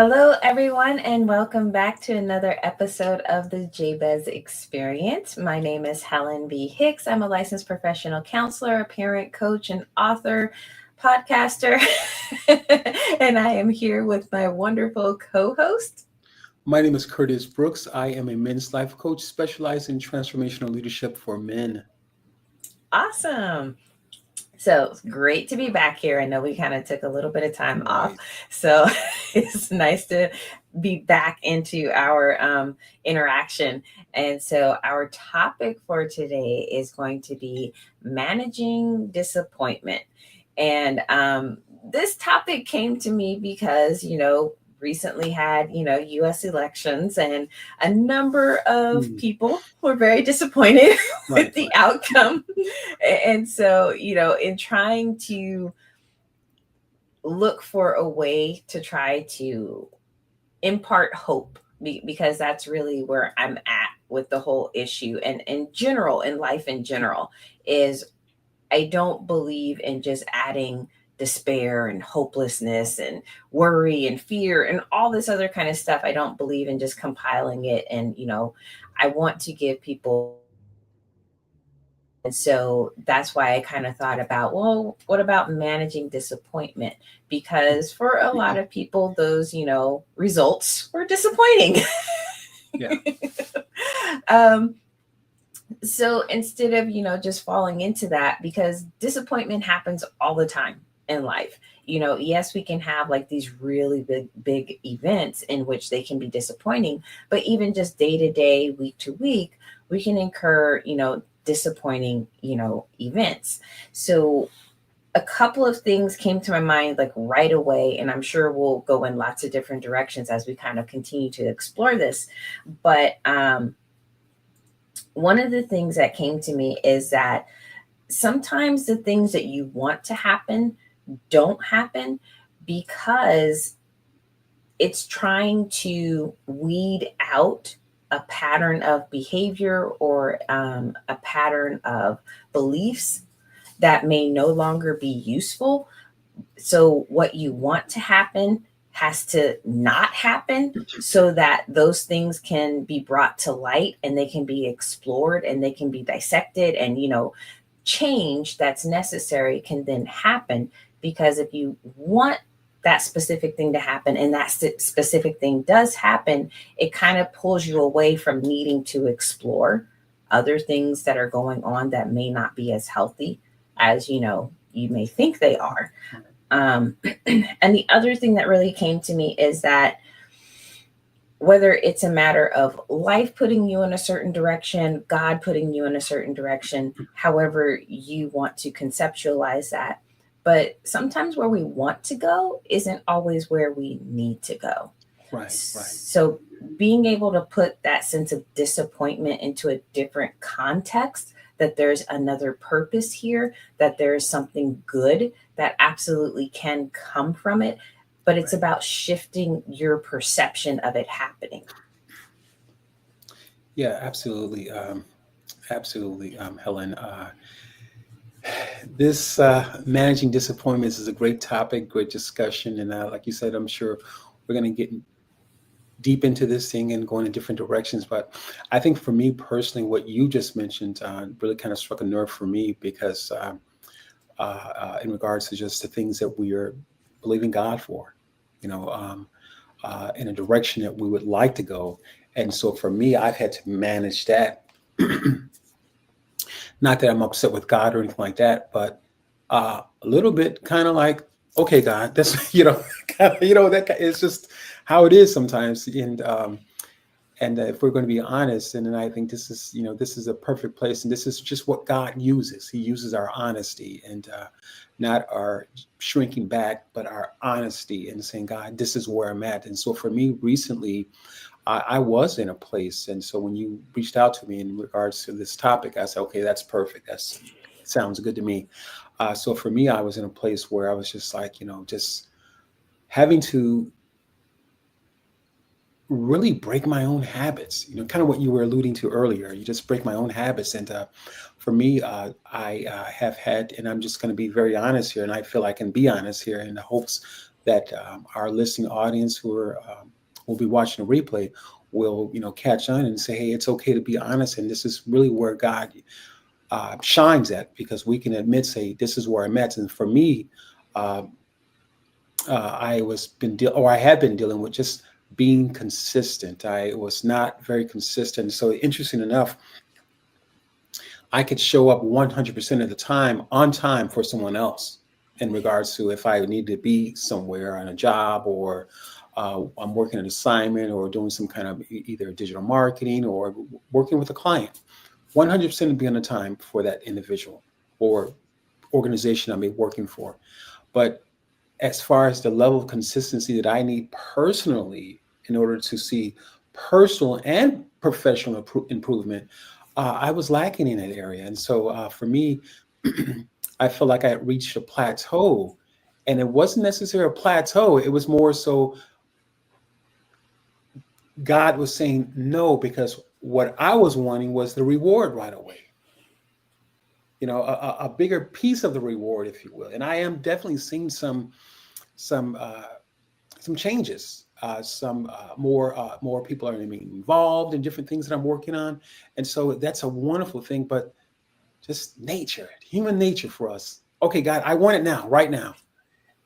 Hello, everyone, and welcome back to another episode of the Jabez Experience. My name is Helen B. Hicks. I'm a licensed professional counselor, a parent, coach, and author, podcaster, and I am here with my wonderful co host. My name is Curtis Brooks. I am a men's life coach specialized in transformational leadership for men. Awesome. So it's great to be back here. I know we kind of took a little bit of time off. Right. So it's nice to be back into our interaction. And so our topic for today is going to be managing disappointment. And this topic came to me because, recently had, US elections, and a number of Mm, people were very disappointed with right, the right, outcome. And so, in trying to look for a way to try to impart hope, because that's really where I'm at with the whole issue, and in general, in life in general, is I don't believe in just adding despair and hopelessness and worry and fear and all this other kind of stuff. I don't believe in just compiling it. And, I want to give people. And so that's why I kind of thought about, well, what about managing disappointment? Because for a lot of people, those, results were disappointing. yeah, um, so instead of just falling into that, because disappointment happens all the time in life. Yes, we can have like these really big events in which they can be disappointing, but even just day to day, week to week, we can incur disappointing events. So a couple of things came to my mind like right away, and I'm sure we'll go in lots of different directions as we kind of continue to explore this. But one of the things that came to me is that sometimes the things that you want to happen don't happen because it's trying to weed out a pattern of behavior or a pattern of beliefs that may no longer be useful. So, what you want to happen has to not happen so that those things can be brought to light and they can be explored and they can be dissected, and change that's necessary can then happen. Because if you want that specific thing to happen and that specific thing does happen, it kind of pulls you away from needing to explore other things that are going on that may not be as healthy as you may think they are. um, and the other thing that really came to me is that whether it's a matter of life putting you in a certain direction, God putting you in a certain direction, however you want to conceptualize that. But sometimes where we want to go isn't always where we need to go. right, right, So being able to put that sense of disappointment into a different context, that there's another purpose here, that there is something good that absolutely can come from it, but it's right. about shifting your perception of it happening. Yeah, absolutely, Helen. This managing disappointments is a great topic, great discussion, and like you said, I'm sure we're going to get deep into this thing and go in different directions. But I think for me personally, what you just mentioned really kind of struck a nerve for me because in regards to just the things that we are believing God for, you know, in a direction that we would like to go. And so for me, I've had to manage that. Not that I'm upset with God or anything like that, but a little bit kind of like, okay, God, that's kind of, that it's just how it is sometimes. And if we're going to be honest, and then I think this is a perfect place, and this is just what God uses. He uses our honesty and not our shrinking back, but our honesty and saying, God, this is where I'm at. And so for me recently, I was in a place. And so when you reached out to me in regards to this topic, I said, okay, that's perfect. That's sounds good to me. So for me, I was in a place where I was just like, just having to really break my own habits, kind of what you were alluding to earlier. You just break my own habits. And for me, I have had, and I'm just going to be very honest here, and I feel I can be honest here in the hopes that our listening audience who are will be watching the replay will, catch on and say, hey, it's okay to be honest, and this is really where God shines at, because we can admit, say, this is where I'm at. And for me, uh, I had been dealing with just being consistent. I was not very consistent. So interesting enough, I could show up 100% of the time on time for someone else in regards to if I need to be somewhere on a job, or I'm working an assignment, or doing some kind of either digital marketing or working with a client. 100% be on the time for that individual or organization I'm working for. But as far as the level of consistency that I need personally in order to see personal and professional improvement, I was lacking in that area. And so for me, I felt like I had reached a plateau. And it wasn't necessarily a plateau, it was more so God was saying no, because what I was wanting was the reward right away. A bigger piece of the reward, if you will. And I am definitely seeing some some changes. Some more people are being involved in different things that I'm working on, and so that's a wonderful thing. But just nature, human nature for us. Okay, God, I want it now, right now,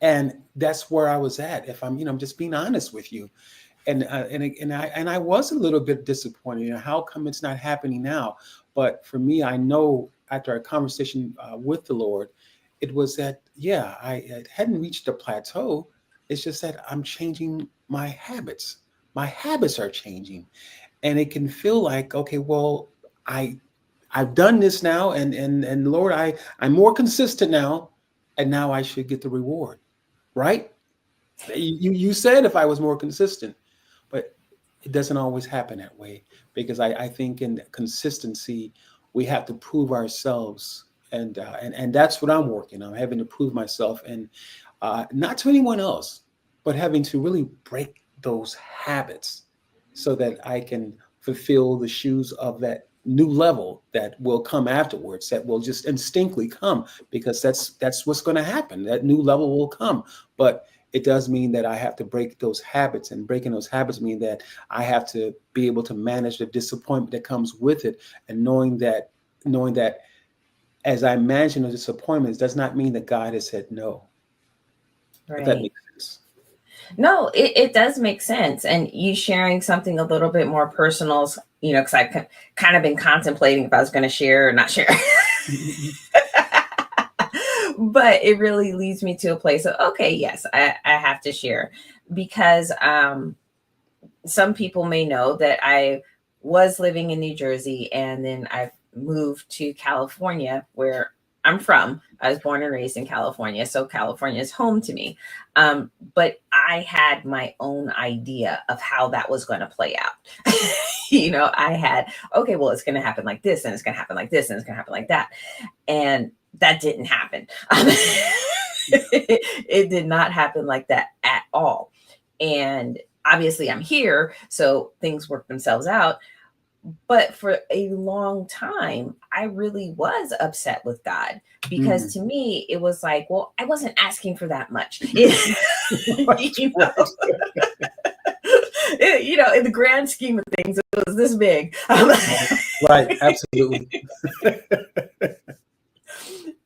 and that's where I was at. If I'm just being honest with you, and I was a little bit disappointed. How come it's not happening now? But for me, I know after a conversation with the Lord, it was that, yeah, I hadn't reached a plateau. It's just that I'm changing my habits. My habits are changing, and it can feel like, okay, well, I I've done this now, and Lord, I'm more consistent now, and now I should get the reward, right? You said if I was more consistent, but it doesn't always happen that way, because I think in consistency we have to prove ourselves, and that's what I'm working on, having to prove myself, and not to anyone else, but having to really break those habits so that I can fulfill the shoes of that new level that will come afterwards, that will just instinctively come, because that's what's going to happen. That new level will come, but it does mean that I have to break those habits, and breaking those habits mean that I have to be able to manage the disappointment that comes with it, and knowing that as I manage the disappointments does not mean that God has said no. If that Right. makes sense. No, it does make sense. And you sharing something a little bit more personal, because I've kind of been contemplating if I was going to share or not share. But it really leads me to a place of, okay, yes, I have to share, because some people may know that I was living in New Jersey, and then I moved to California, where I'm from. I was born and raised in California, so California is home to me. But I had my own idea of how that was going to play out. I had, okay, well, it's going to happen like this, and it's going to happen like this, and it's going to happen like that. And that didn't happen. It did not happen like that at all. And obviously I'm here, so things work themselves out. But for a long time, I really was upset with God, because Mm. to me, it was like, well, I wasn't asking for that much. Right, you know, right, in the grand scheme of things, it was this big. right, absolutely.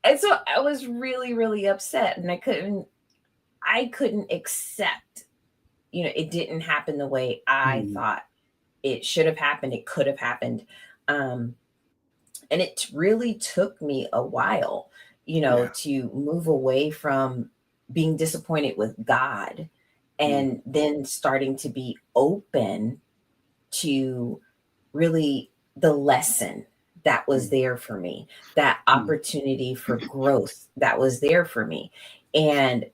And so I was really, really upset, and I couldn't accept, it didn't happen the way I Mm. thought it should have happened. It could have happened. Um, and it really took me a while, Yeah. to move away from being disappointed with God, Mm. and then starting to be open to really the lesson that was Mm. there for me, that Mm. opportunity for growth that was there for me. And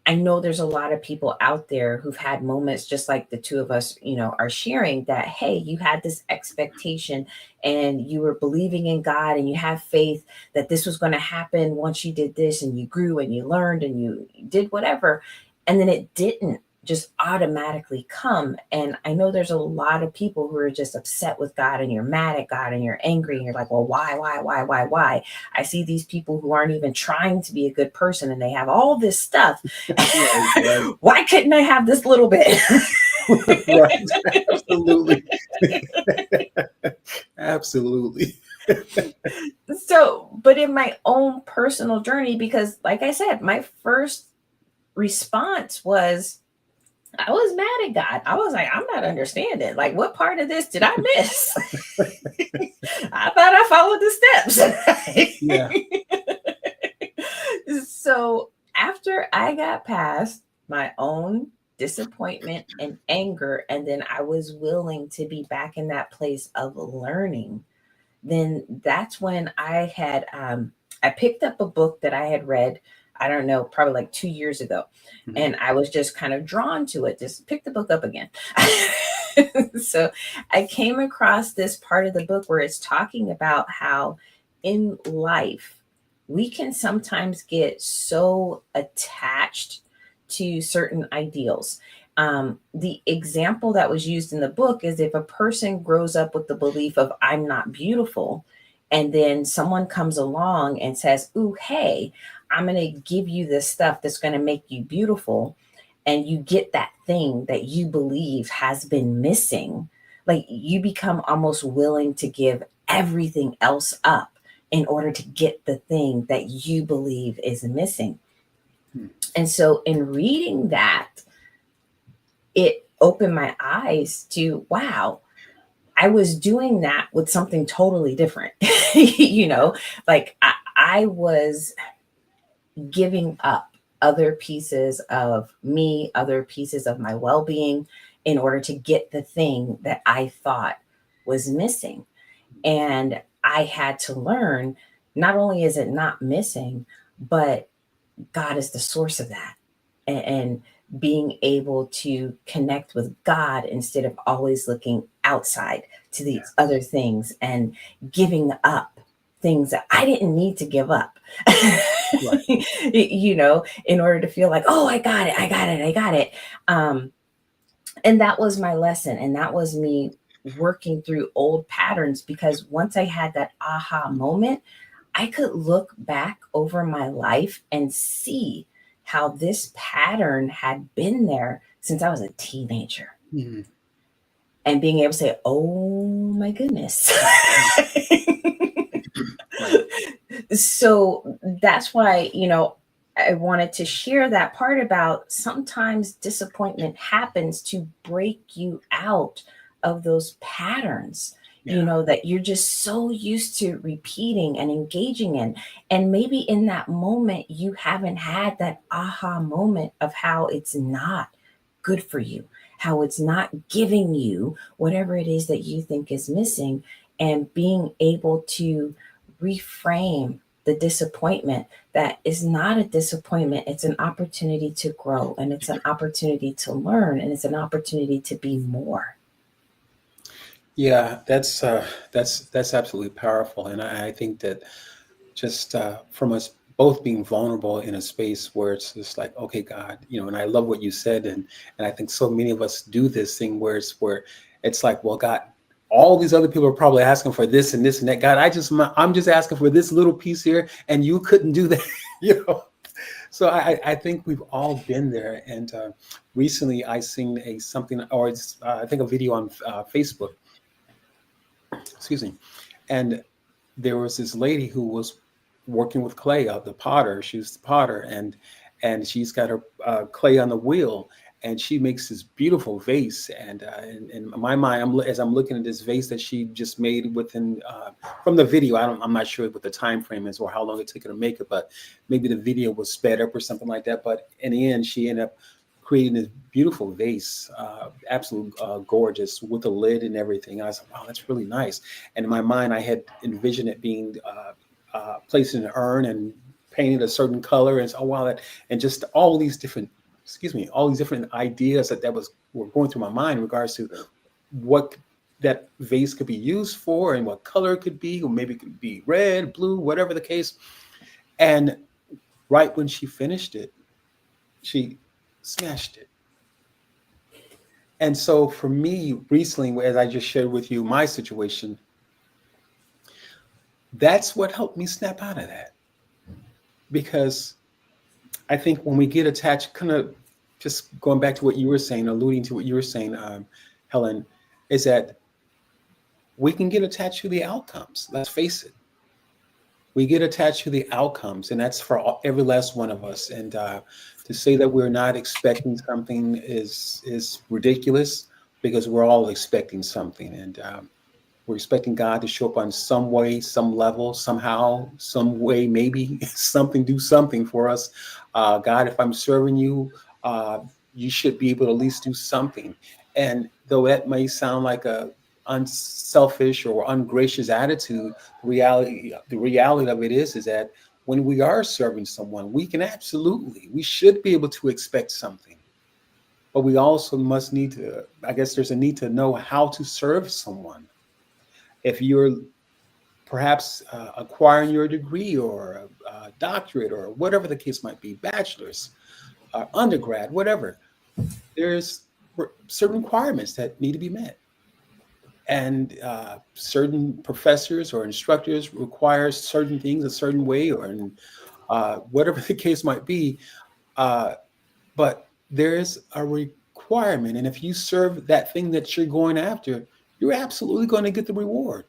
I know there's a lot of people out there who've had moments just like the two of us, are sharing, that, hey, you had this expectation, and you were believing in God, and you have faith that this was going to happen once you did this, and you grew and you learned and you did whatever. And then it didn't. just automatically come. And I know there's a lot of people who are just upset with God, and you're mad at God and you're angry and you're like, well, why? I see these people who aren't even trying to be a good person and they have all this stuff. Right, right. Why couldn't I have this little bit? Right. Absolutely. Absolutely. So, but in my own personal journey, because like I said, my first response was, I was mad at God. I was like, I'm not understanding. Like, what part of this did I miss? I thought I followed Yeah. the steps. So, after I got past my own disappointment and anger, and then I was willing to be back in that place of learning, then that's when I picked up a book that I had read, I don't know, probably like 2 years ago. Mhm. And I was just kind of drawn to it. Just pick the book up again. So I came across this part of the book where it's talking about how in life we can sometimes get so attached to certain ideals. The example that was used in the book is if a person grows up with the belief of I'm not beautiful, and then someone comes along and says, ooh, hey, I'm going to give you this stuff that's going to make you beautiful, and you get that thing that you believe has been missing, like you become almost willing to give everything else up in order to get the thing that you believe is missing. Hmm. And so in reading that, it opened my eyes to, wow, I was doing that with something totally different. Like I was giving up other pieces of me, other pieces of my well being in order to get the thing that I thought was missing. And I had to learn, not only is it not missing, but God is the source of that. And being able to connect with God instead of always looking outside to these other things and giving up things that I didn't need to give up. Right. In order to feel like, oh, I got it. And that was my lesson. And that was me working through old patterns, because once I had that aha moment, I could look back over my life and see how this pattern had been there since I was a teenager, Mhm. and being able to say, oh my goodness. Right. So that's why, I wanted to share that part about sometimes disappointment happens to break you out of those patterns, Yeah. that you're just so used to repeating and engaging in. And maybe in that moment, you haven't had that aha moment of how it's not good for you, how it's not giving you whatever it is that you think is missing, and being able to reframe the disappointment that is not a disappointment. It's an opportunity to grow, and it's an opportunity to learn, and it's an opportunity to be more. Yeah, that's absolutely powerful, and I think that just from us both being vulnerable in a space where it's just like, okay, God, and I love what you said, and I think so many of us do this thing where it's like, well, God, all these other people are probably asking for this and this and that. God, I'm just asking for this little piece here, and you couldn't do that, you know. So I think we've all been there. And recently, I seen a something, or it's I think a video on Facebook, excuse me, and there was this lady who was working with clay, the potter. She was the potter, and she's got her clay on the wheel, and she makes this beautiful vase. And in my mind, as I'm looking at this vase that she just made within from the video, I'm not sure what the time frame is or how long it took her to make it, but maybe the video was sped up or something like that. But in the end, she ended up creating this beautiful vase, absolute gorgeous, with a lid and everything. And I was like, wow, that's really nice. And in my mind, I had envisioned it being placed in an urn and painted a certain color. And so, oh, wow, and just all these different, excuse me, all these different ideas were going through my mind in regards to what that vase could be used for and what color it could be, or maybe it could be red, blue, whatever the case. And right when she finished it, she smashed it. And so for me recently, as I just shared with you my situation, that's what helped me snap out of that. Because I think when we get attached, kind of just going back to what you were saying, alluding to what you were saying, Helen, is that we can get attached to the outcomes. Let's face it. We get attached to the outcomes, and that's for every last one of us. And to say that we're not expecting something is ridiculous, because we're all expecting something, and we're expecting God to show up on some way, some level, somehow, some way, maybe something, do something for us. God, if I'm serving you, uh, you should be able to at least do something. And though that may sound like a unselfish or ungracious attitude, the reality of it is that when we are serving someone, we should be able to expect something. But we also must need to, I guess there's a need to know how to serve someone. If you're perhaps acquiring your degree or a doctorate or whatever the case might be, bachelor's, undergrad, whatever, there's certain requirements that need to be met. And certain professors or instructors require certain things a certain way, or whatever the case might be. Uh, but there's a requirement. And if you serve that thing that you're going after, you're absolutely going to get the reward.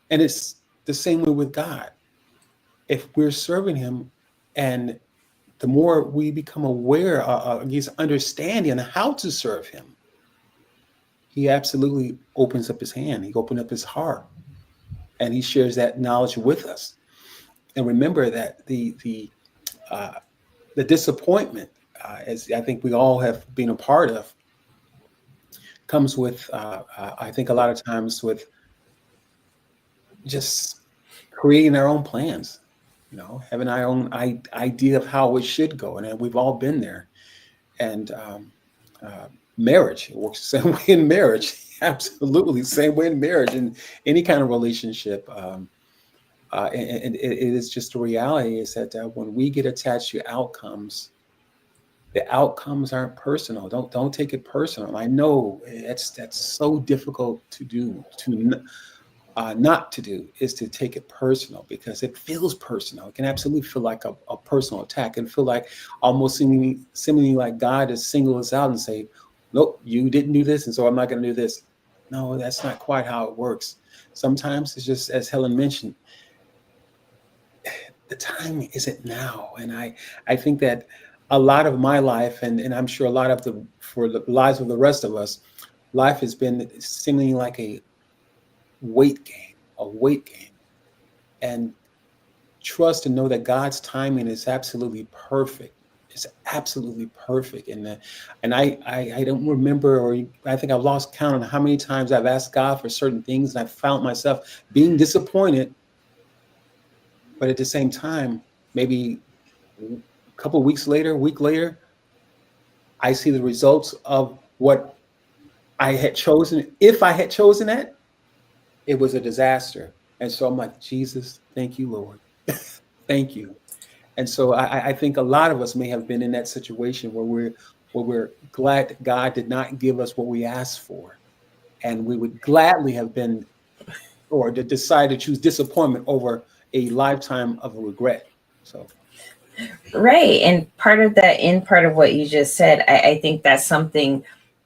And it's the same way with God. If we're serving Him, and the more we become aware, His understanding on how to serve Him, He absolutely opens up His hand. He opens up His heart, and He shares that knowledge with us. And remember that uh, the disappointment, as I think we all have been a part of, comes with, I think, a lot of times with just creating our own plans, having our own idea of how it should go. And we've all been there. And uh, marriage, it works the same way in marriage. Absolutely, same way in marriage and any kind of relationship. And it is just a reality is that when we get attached to outcomes, the outcomes aren't personal. Don't take it personal. I know that's so difficult to do, not to do, is to take it personal, because it feels personal. It can absolutely feel like a personal attack, and feel like almost seemingly like God is single us out and say, nope, you didn't do this, and so I'm not going to do this. No, that's not quite how it works. Sometimes it's just, as Helen mentioned, the time isn't now. And I think that a lot of my life, and I'm sure a lot of for the lives of the rest of us, life has been seemingly like a weight game. And trust and know that God's timing is absolutely perfect. It's absolutely perfect. And I don't remember, or I think I've lost count on how many times I've asked God for certain things, and I found myself being disappointed. But at the same time, maybe a couple of weeks later, a week later, I see the results of what I had chosen. If I had chosen that, it was a disaster. And so I'm like, Jesus, thank you, Lord. Thank you. And so I think a lot of us may have been in that situation where we're glad that God did not give us what we asked for. And we would gladly have been, or to decide to choose disappointment over a lifetime of regret. So Right. And part of that, in part of what you just said, I think that's something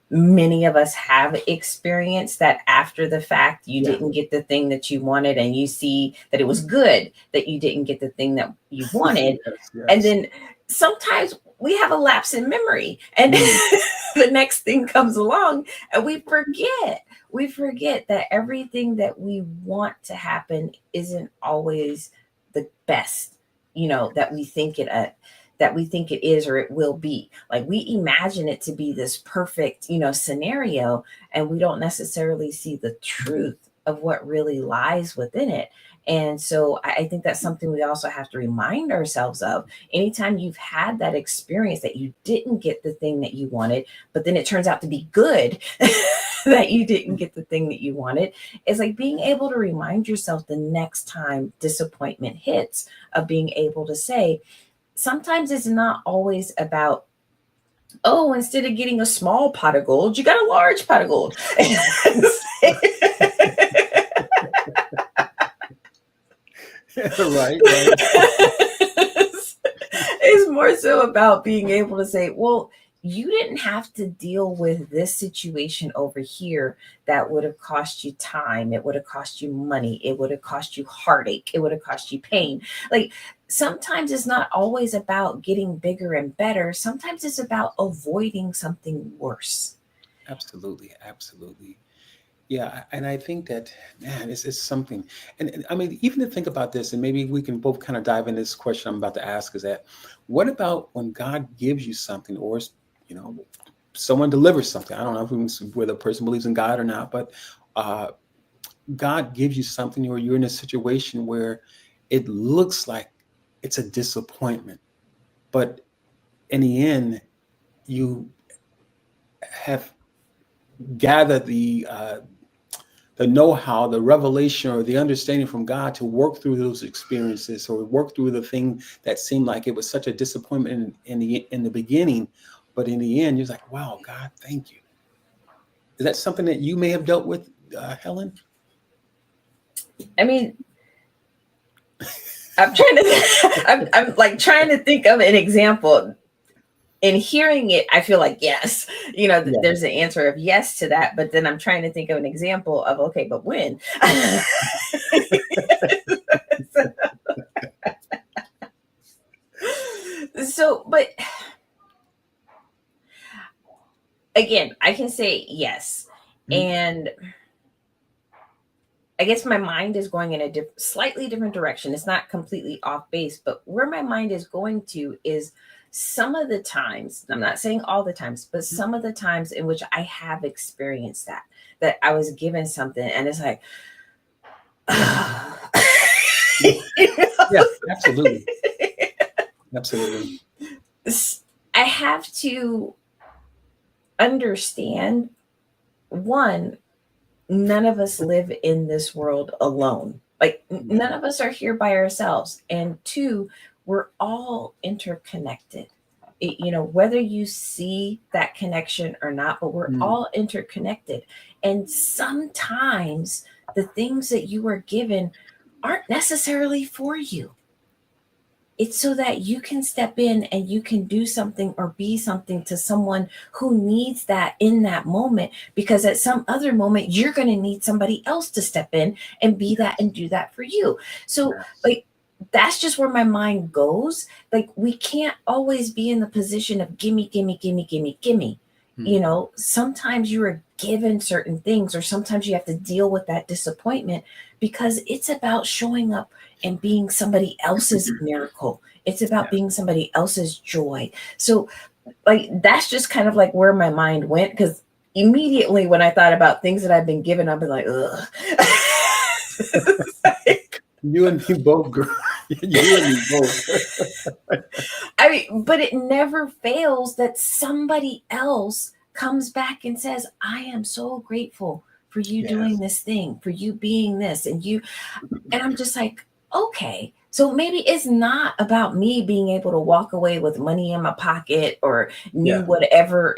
many of us have experienced, that after the fact you yeah. didn't get the thing that you wanted, and you see that it was good that you didn't get the thing that you wanted. Yes, And yes. then sometimes we have a lapse in memory, and Mm, the next thing comes along, and we forget that everything that we want to happen isn't always the best, that we think it is, or it will be. Like, we imagine it to be this perfect, scenario, and we don't necessarily see the truth of what really lies within it. And so I think that's something we also have to remind ourselves of. Anytime you've had that experience that you didn't get the thing that you wanted, but then it turns out to be good that you didn't get the thing that you wanted, it's like being able to remind yourself the next time disappointment hits, of being able to say, sometimes it's not always about Oh, instead of getting a small pot of gold, you got a large pot of gold. Right, right. It's more so about being able to say, well, you didn't have to deal with this situation over here that would have cost you time. It would have cost you money. It would have cost you heartache. It would have cost you pain. Like sometimes it's not always about getting bigger and better. Sometimes it's about avoiding something worse. Absolutely, absolutely. Yeah, and I think that, man, it's something. And I mean, even to think about this, and maybe we can both kind of dive into this question I'm about to ask, is that what about when God gives you something, or you know, someone delivers something? I don't know whether a person believes in God or not, but uh, God gives you something, or you're in a situation where it looks like it's a disappointment, but in the end, you have gathered the know-how, the revelation, or the understanding from God to work through those experiences, or work through the thing that seemed like it was such a disappointment in the beginning, but in the end, you're like, "Wow, God, thank you." Is that something that you may have dealt with, Helen? I mean, I'm trying to, I'm like trying to think of an example. In hearing it, I feel like yes, Yeah. there's an answer of yes to that. But then I'm trying to think of an example of okay, but when? So, but again, I can say yes, Mhm. and I guess my mind is going in a slightly different direction. It's not completely off base, but where my mind is going to is some of the times, I'm not saying all the times, but some of the times in which I have experienced that I was given something and it's like, Yeah, yeah, absolutely, absolutely. I have to understand one, none of us live in this world alone. Like Yeah. none of us are here by ourselves. And two, we're all interconnected. Whether you see that connection or not, but we're Mm. all interconnected. And sometimes the things that you are given aren't necessarily for you. It's so that you can step in and you can do something or be something to someone who needs that in that moment, because at some other moment you're going to need somebody else to step in and be that Yes. and do that for you. So Yes. like that's just where my mind goes. Like we can't always be in the position of gimme, gimme, gimme, gimme, gimme. Mm. Sometimes you are given certain things, or sometimes you have to deal with that disappointment because it's about showing up and being somebody else's miracle. It's about Yeah. being somebody else's joy. So, like, that's just kind of like where my mind went, because immediately when I thought about things that I've been given, I've been like, ugh. You and me both, girl. You and me both. I mean, but it never fails that somebody else comes back and says, I am so grateful for you doing Yes. this thing, for you being this, and I'm just like, okay. So maybe it's not about me being able to walk away with money in my pocket or new Yeah. whatever.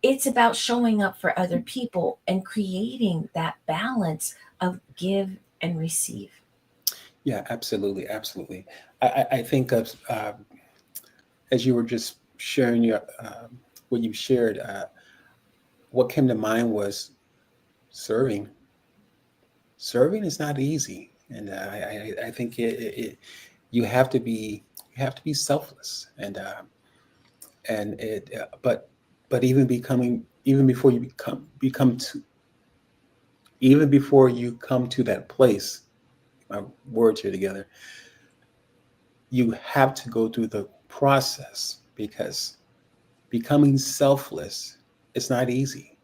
It's about showing up for other people and creating that balance of give and receive. Yeah. Absolutely. Absolutely. I think of as you were just sharing what you shared. What came to mind was serving. Serving is not easy, and I think you have to be selfless, and but even before you come to that place, my words here together, you have to go through the process, because becoming selfless is not easy.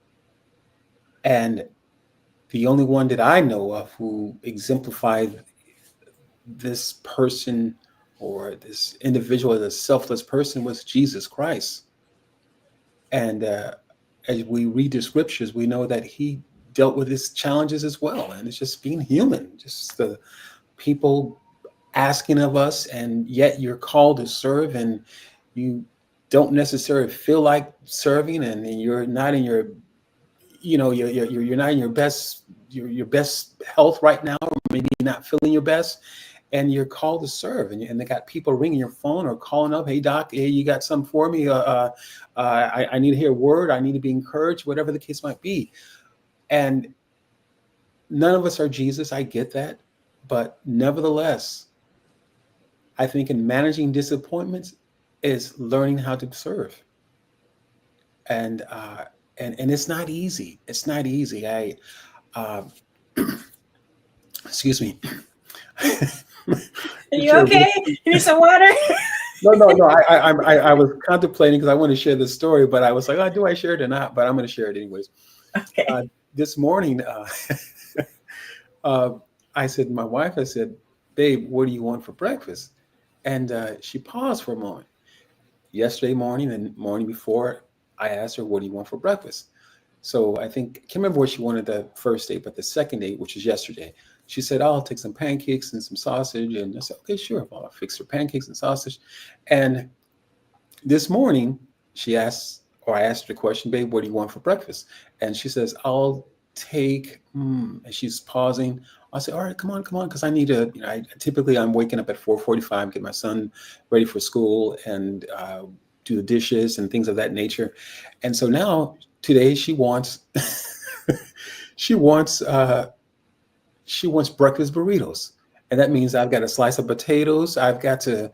And the only one that I know of who exemplified this person, or this individual as a selfless person, was Jesus Christ. And as we read the scriptures, we know that he dealt with his challenges as well. And it's just being human, just the people asking of us, and yet you're called to serve, and you don't necessarily feel like serving, and you're not in your, you're not in your best health right now, or maybe not feeling your best, and you're called to serve, and they got people ringing your phone or calling up, hey doc, hey, you got something for me? I need to hear a word. I need to be encouraged, whatever the case might be. And none of us are Jesus. I get that, but nevertheless, I think in managing disappointments is learning how to serve, and it's not easy. It's not easy. Uh, excuse me. Are you okay? You need some water? No. I was contemplating because I want to share this story, but I was like, oh, do I share it or not? But I'm going to share it anyways. Okay. This morning, I said, my wife, I said, babe, what do you want for breakfast? And she paused for a moment. Yesterday morning and morning before, I asked her, what do you want for breakfast? So I can't remember what she wanted the first date, but the second date, which is yesterday, she said, I'll take some pancakes and some sausage. And I said, okay, sure. I'll fix her pancakes and sausage. And this morning, I asked her the question, babe, what do you want for breakfast? And she says, I'll take, and she's pausing. I said, all right, come on. Because I need to, typically I'm waking up at 4:45, get my son ready for school and do the dishes and things of that nature. And so now today she wants, she wants breakfast burritos. And that means I've got a slice of potatoes. I've got to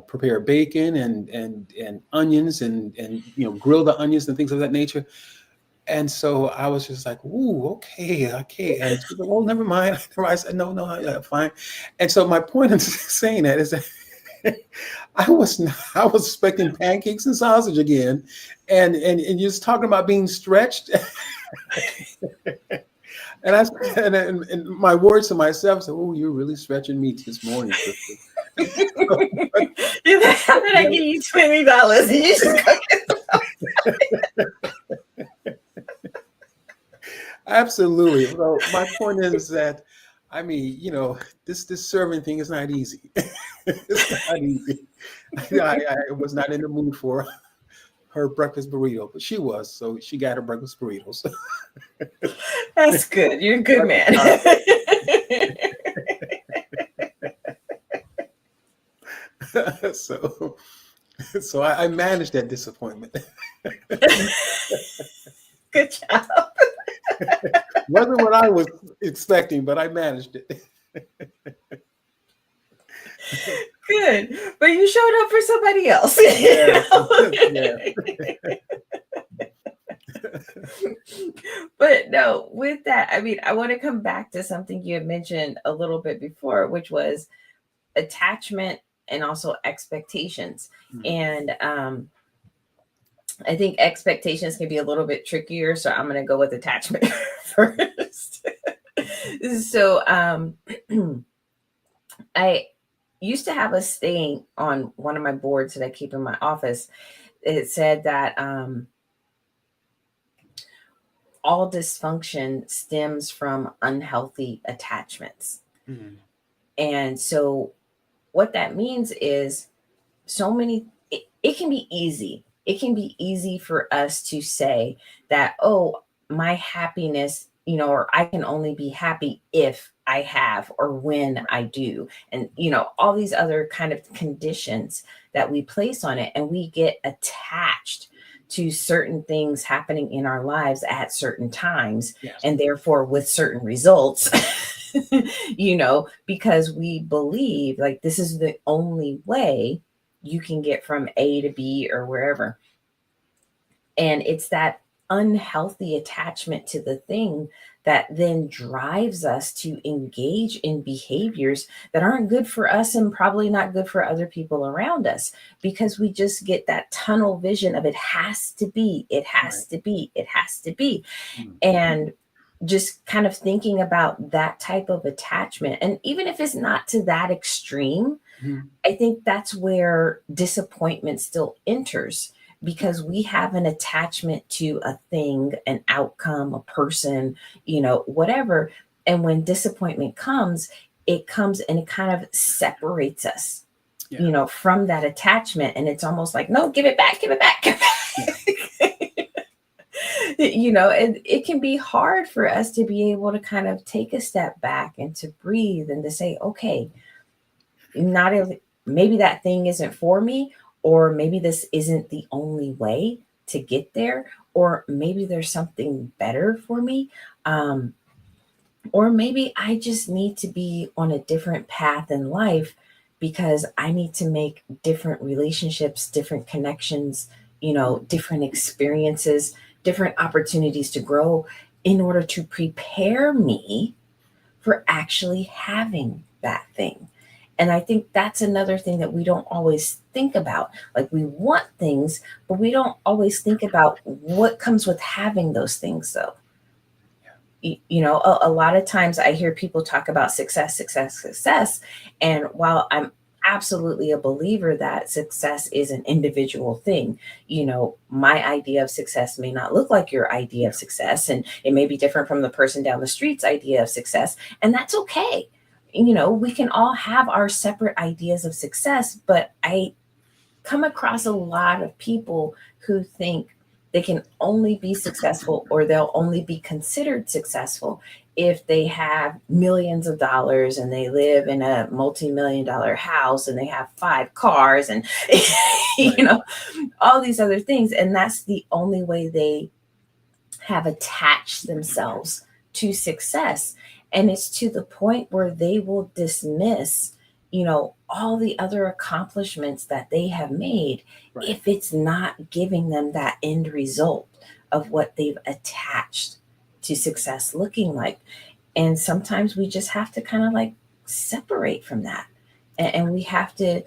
prepare bacon and onions and grill the onions and things of that nature. And so I was just like, ooh, okay. And she said, well, never mind. I said, no, fine. And so my point in saying that is that I was expecting pancakes and sausage again, and you're just talking about being stretched. And my words to myself said, "Oh, you're really stretching me this morning, sister." How did I give you $20 and you just cook it? Absolutely. So my point is that, I mean, this serving thing is not easy. It's not easy. I was not in the mood for her breakfast burrito, but she was, so she got her breakfast burritos. That's good. You're a good man. So I managed that disappointment. Good job. Wasn't what I was expecting, but I managed it. Good. But you showed up for somebody else. But no, with that, I mean, I want to come back to something you had mentioned a little bit before, which was attachment and also expectations. And I think expectations can be a little bit trickier, so I'm going to go with attachment first. So I used to have a saying on one of my boards that I keep in my office. It said that all dysfunction stems from unhealthy attachments. And so what that means is it can be easy. It can be easy for us to say that, oh, my happiness, or I can only be happy if I have or when I do. And, all these other kind of conditions that we place on it, and we get attached to certain things happening in our lives at certain times, yes, and therefore with certain results, because we believe like this is the only way you can get from A to B or wherever. And it's that unhealthy attachment to the thing that then drives us to engage in behaviors that aren't good for us and probably not good for other people around us, because we just get that tunnel vision of it has to be, it has to be, it has to be. And just kind of thinking about that type of attachment. And even if it's not to that extreme, I think that's where disappointment still enters, because we have an attachment to a thing, an outcome, a person, whatever. And when disappointment comes, it comes and it kind of separates us. Yeah. from that attachment. And it's almost like, no, give it back, give it back, give Yeah. it back. And it can be hard for us to be able to kind of take a step back and to breathe and to say, okay, not every, maybe that thing isn't for me, or maybe this isn't the only way to get there, or maybe there's something better for me. Um, or maybe I just need to be on a different path in life because I need to make different relationships, different connections, different experiences, different opportunities to grow in order to prepare me for actually having that thing. And I think that's another thing that we don't always think about. Like, we want things, but we don't always think about what comes with having those things, though. A lot of times I hear people talk about success, success, success. And while I'm absolutely a believer that success is an individual thing, my idea of success may not look like your idea Yeah. of success, and it may be different from the person down the street's idea of success. And that's okay. We can all have our separate ideas of success, but I come across a lot of people who think they can only be successful, or they'll only be considered successful if they have millions of dollars and they live in a multi-million-dollar house and they have 5 cars and you Right. know all these other things, and that's the only way they have attached themselves to success. And it's to the point where they will dismiss, all the other accomplishments that they have made Right. if it's not giving them that end result of what they've attached to success looking like. And sometimes we just have to kind of like separate from that. And we have to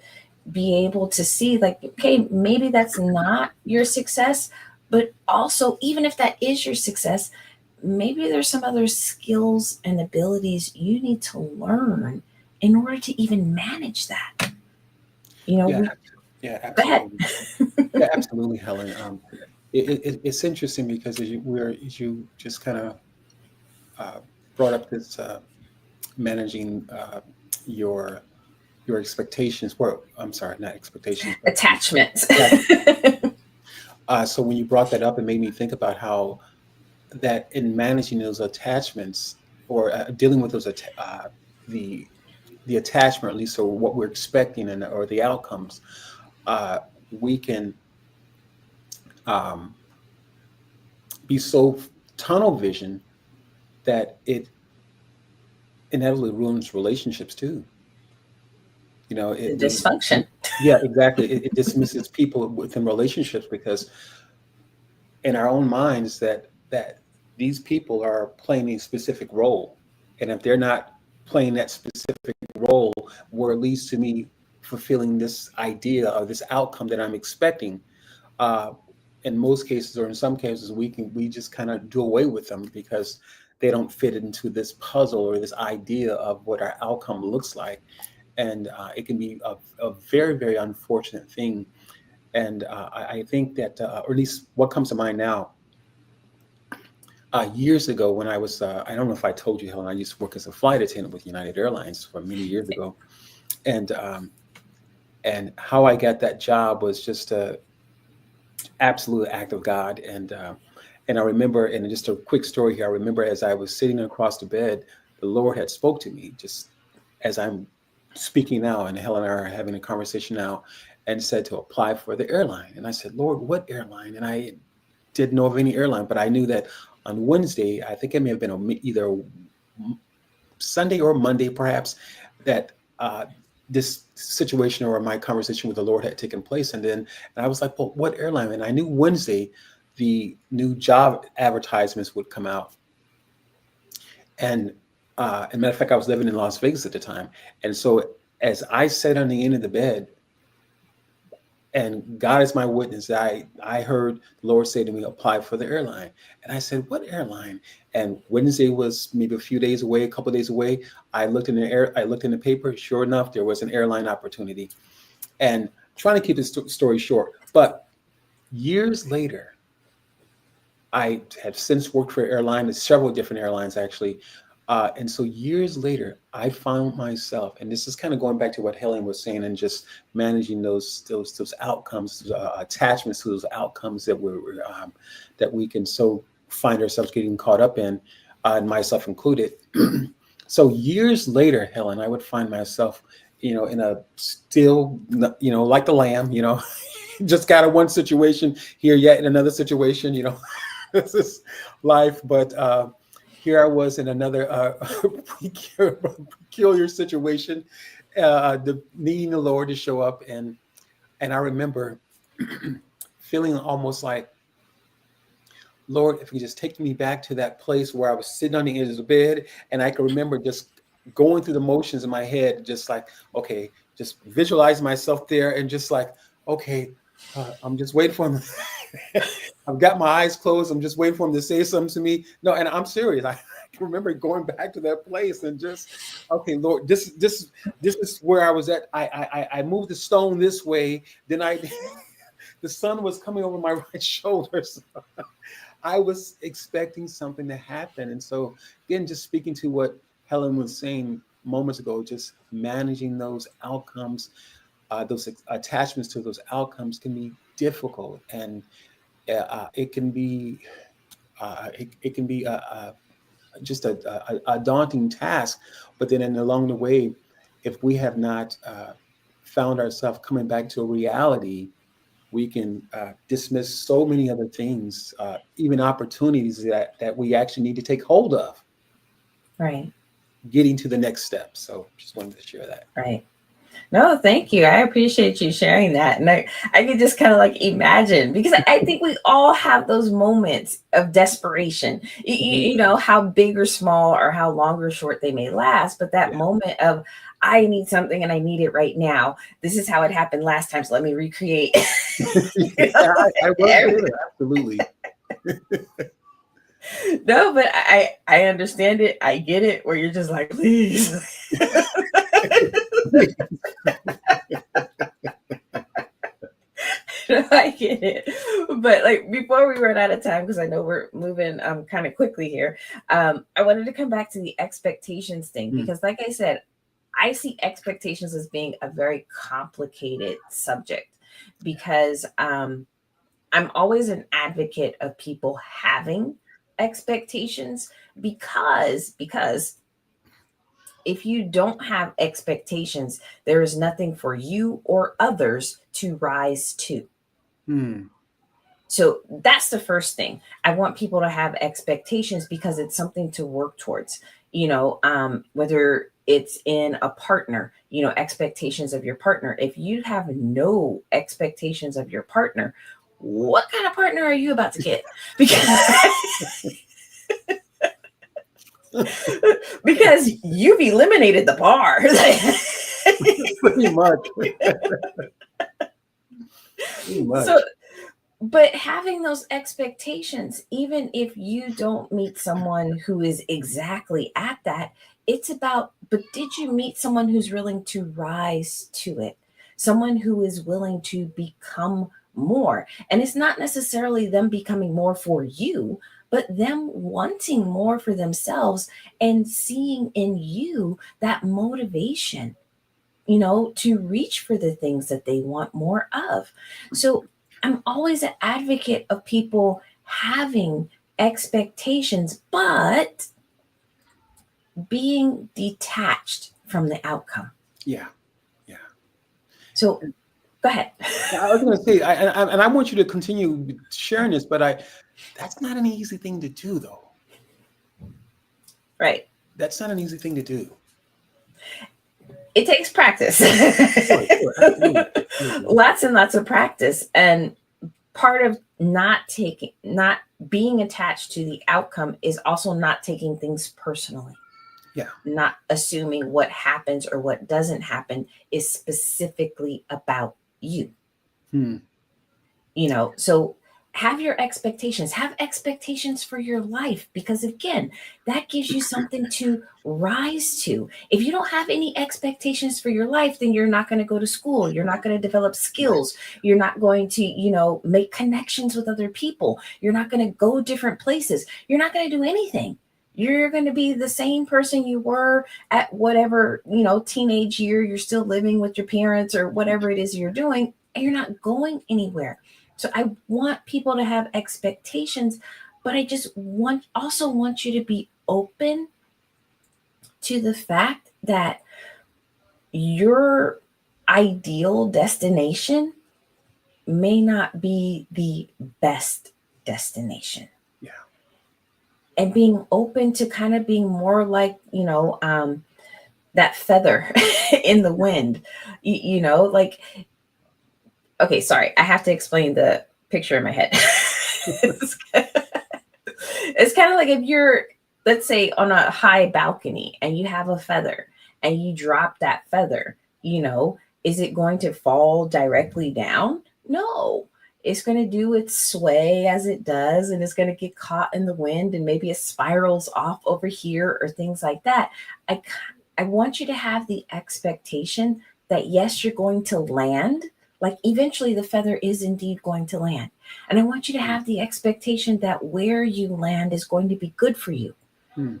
be able to see, like, okay, maybe that's not your success, but also, even if that is your success, maybe there's some other skills and abilities you need to learn in order to even manage that. Yeah. We Yeah. Go ahead. Absolutely. Yeah. Absolutely, Helen. It's interesting because as you just kind of uh, brought up this managing your your expectations. Well, I'm sorry, not expectations, but Attachments. attachment. So when you brought that up, it made me think about how that in managing those attachments, or dealing with the the attachment, at least, or what we're expecting, and or the outcomes, uh, we can um, be so tunnel vision that it inevitably ruins relationships too. The We dysfunction. yeah, exactly. It dismisses people within relationships because in our own minds that these people are playing a specific role, and if they're not playing that specific role, where it leads to me fulfilling this idea or this outcome that I'm expecting, uh, in most cases, or in some cases, we just kind of do away with them because they don't fit into this puzzle or this idea of what our outcome looks like. And it can be a very, very unfortunate thing. And I think that, or at least what comes to mind now, years ago when I don't know if I told you, Helen, I used to work as a flight attendant with United Airlines for many years ago. And and how I got that job was just a absolute act of God. And I remember, and just a quick story here, I remember as I was sitting across the bed, the Lord had spoke to me just as I'm speaking now, and Helen and I are having a conversation now, and said to apply for the airline. And I said, Lord, what airline? And I didn't know of any airline, but I knew that on Wednesday, I think it may have been either Sunday or Monday, perhaps, that this situation or my conversation with the Lord had taken place. And I was like, well, what airline? And I knew Wednesday the new job advertisements would come out. And as a matter of fact, I was living in Las Vegas at the time. And so as I sat on the end of the bed, and God is my witness, I heard the Lord say to me, apply for the airline. And I said, what airline? And Wednesday was maybe a few days away, a couple of days away. I looked in the paper. Sure enough, there was an airline opportunity. And trying to keep the story short, but years later, I have since worked for several different airlines, actually. And so years later, I found myself, and this is kind of going back to what Helen was saying, and just managing those outcomes, attachments to those outcomes that we can so find ourselves getting caught up in, and myself included. So years later, Helen, I would find myself, in a still, like the lamb, just got in one situation here, yet in another situation, this is life. But here I was in another peculiar situation, needing the Lord to show up. And I remember feeling almost like, Lord, if you just take me back to that place where I was sitting on the edge of the bed, and I can remember just going through the motions in my head, just like, okay, just visualize myself there, and just like, okay, I'm just waiting for him. I've got my eyes closed. I'm just waiting for him to say something to me. No, and I'm serious. I can remember going back to that place and just, okay, Lord, this is where I was at. I moved the stone this way. Then the sun was coming over my right shoulder. So I was expecting something to happen. And so, again, just speaking to what Helen was saying moments ago, just managing those outcomes, those attachments to those outcomes can be difficult, and it can be just a daunting task. But then, along the way, if we have not found ourselves coming back to a reality, we can dismiss so many other things, even opportunities that we actually need to take hold of, Right. getting to the next step. So just wanted to share that. Right. No, thank you. I appreciate you sharing that. And I could just kind of like imagine, because I think we all have those moments of desperation, Mhm. how big or small or how long or short they may last. But that Yeah. moment of, I need something and I need it right now. This is how it happened last time. So let me recreate. Yeah, I was there. Absolutely. No, but I understand it. I get it. Where you're just like, please. I get it. But like before we run out of time, because I know we're moving kind of quickly here, I wanted to come back to the expectations thing, Mm, because like I said, I see expectations as being a very complicated subject, because I'm always an advocate of people having expectations, because if you don't have expectations, there is nothing for you or others to rise to. mm, So that's the first thing. I want people to have expectations because it's something to work towards, whether it's in a partner, expectations of your partner. If you have no expectations of your partner, what kind of partner are you about to get? Because you've eliminated the bar. pretty much. Pretty So, much. but having those expectations, even if you don't meet someone who is exactly at that, it's about, but did you meet someone who's willing to rise to it? Someone who is willing to become more. And it's not necessarily them becoming more for you, but them wanting more for themselves and seeing in you that motivation, to reach for the things that they want more of. So I'm always an advocate of people having expectations, but being detached from the outcome. Yeah. Yeah. So go ahead. I was going to say, and I want you to continue sharing this, but that's not an easy thing to do, though. Right. That's not an easy thing to do. It takes practice. Sure, sure, absolutely, absolutely. Lots and lots of practice. And part of not being attached to the outcome is also not taking things personally, Yeah. not assuming what happens or what doesn't happen is specifically about you. Hmm. So have expectations for your life, because again, that gives you something to rise to. If you don't have any expectations for your life, then you're not going to go to school, you're not going to develop Right. skills, you're not going to make connections with other people, you're not going to go different places, you're not going to do anything. You're going to be the same person you were at whatever, teenage year you're still living with your parents or whatever it is you're doing, and you're not going anywhere. So I want people to have expectations, but I just want you to be open to the fact that your ideal destination may not be the best destination. Yeah. And being open to kind of being more like, that feather in the wind, like, okay, sorry, I have to explain the picture in my head. it's, it's kind of like if you're, let's say, on a high balcony and you have a feather and you drop that feather, is it going to fall directly down? No. It's going to do its sway as it does, and it's going to get caught in the wind, and maybe it spirals off over here or things like that. I, I want you to have the expectation that, yes, you're going to land. Like, eventually the feather is indeed going to land. And I want you to have the expectation that where you land is going to be good for you. Hmm.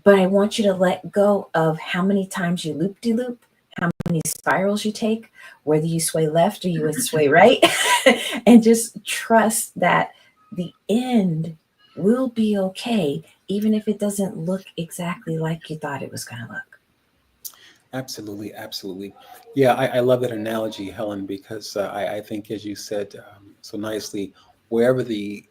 But I want you to let go of how many times you loop-de-loop, how many spirals you take, whether you sway left or you would sway right, and just trust that the end will be okay, even if it doesn't look exactly like you thought it was going to look. Absolutely, absolutely. Yeah, I love that analogy, Helen, because I think, as you said so nicely, wherever the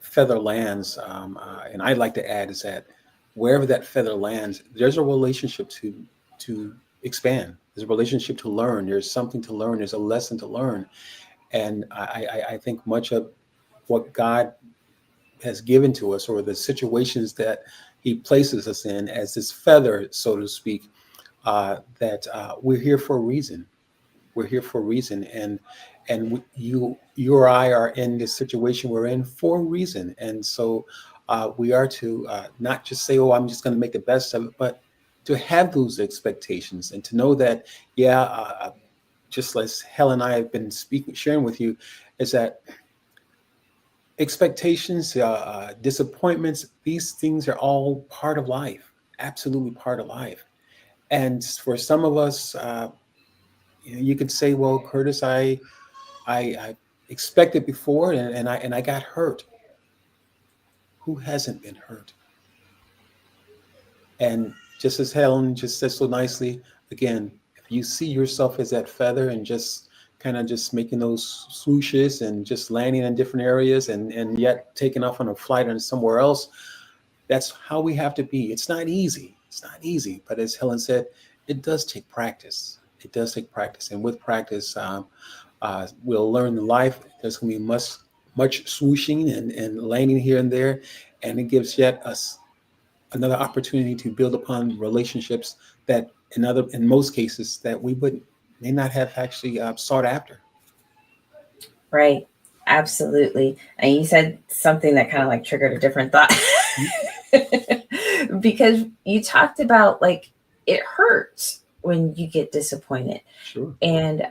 feather lands, and I'd like to add is that wherever that feather lands, there's a relationship to expand. There's a relationship to learn. There's something to learn. There's a lesson to learn. And I think much of what God has given to us, or the situations that He places us in, as this feather, so to speak, that we're here for a reason. We're here for a reason, and you or I are in this situation we're in for a reason, and so we are to not just say, "Oh, I'm just going to make the best of it," but to have those expectations and to know that, yeah, just as Helen and I have been sharing with you, is that expectations, disappointments, these things are all part of life, absolutely part of life. And for some of us, you could say, "Well, Curtis, I expected before, and I got hurt." Who hasn't been hurt? And just as Helen just said so nicely, again, if you see yourself as that feather and just kind of just making those swooshes and just landing in different areas, and yet taking off on a flight and somewhere else, that's how we have to be. It's not easy. It's not easy. But as Helen said, it does take practice. It does take practice. And with practice, we'll learn in life. There's going to be much swooshing and landing here and there. And it gives yet us another opportunity to build upon relationships that in most cases that we would may not have actually sought after. Right. Absolutely. And you said something that kind of like triggered a different thought. Because you talked about, like, it hurts when you get disappointed. Sure. And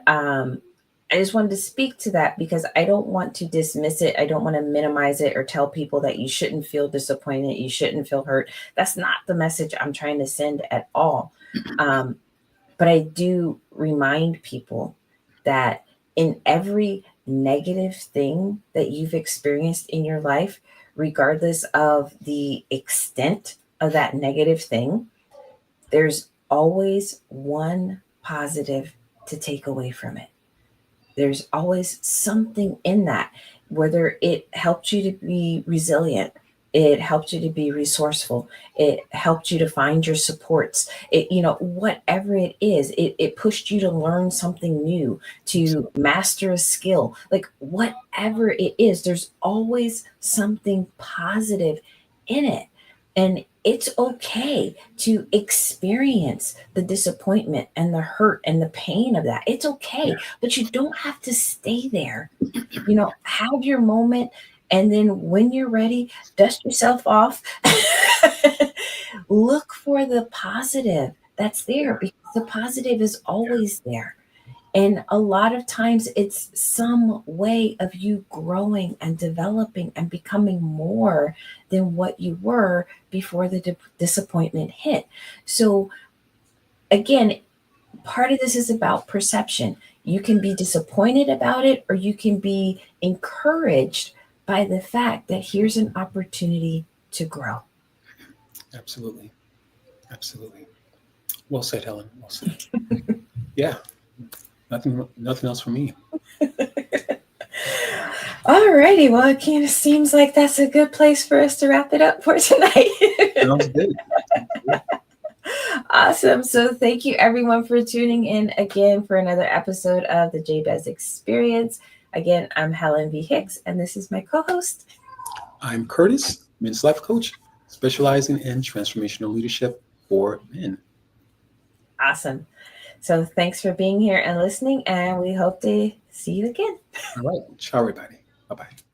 I just wanted to speak to that because I don't want to dismiss it. I don't want to minimize it or tell people that you shouldn't feel disappointed, you shouldn't feel hurt. That's not the message I'm trying to send at all. But I do remind people that in every negative thing that you've experienced in your life, regardless of the extent of that negative thing, there's always one positive to take away from it. There's always something in that, whether it helped you to be resilient, it helped you to be resourceful, it helped you to find your supports, whatever it is, it pushed you to learn something new, to master a skill, like whatever it is, there's always something positive in it. And it's okay to experience the disappointment and the hurt and the pain of that. It's okay, Yeah. but you don't have to stay there. Have your moment, and then when you're ready, dust yourself off. Look for the positive that's there, because the positive is always there. And a lot of times it's some way of you growing and developing and becoming more than what you were before the disappointment hit. So, again, part of this is about perception. You can be disappointed about it, or you can be encouraged by the fact that here's an opportunity to grow. Absolutely. Absolutely. Well said, Helen. Well said. Yeah. Nothing else for me. Alrighty, well, it kind of seems like that's a good place for us to wrap it up for tonight. Sounds good. Awesome. So, thank you everyone for tuning in again for another episode of the Jabez Experience. Again, I'm Helen V. Hicks, and this is my co host. I'm Curtis, men's life coach, specializing in transformational leadership for men. Awesome. So, thanks for being here and listening, and we hope to see you again. All right. Ciao, everybody. Bye bye.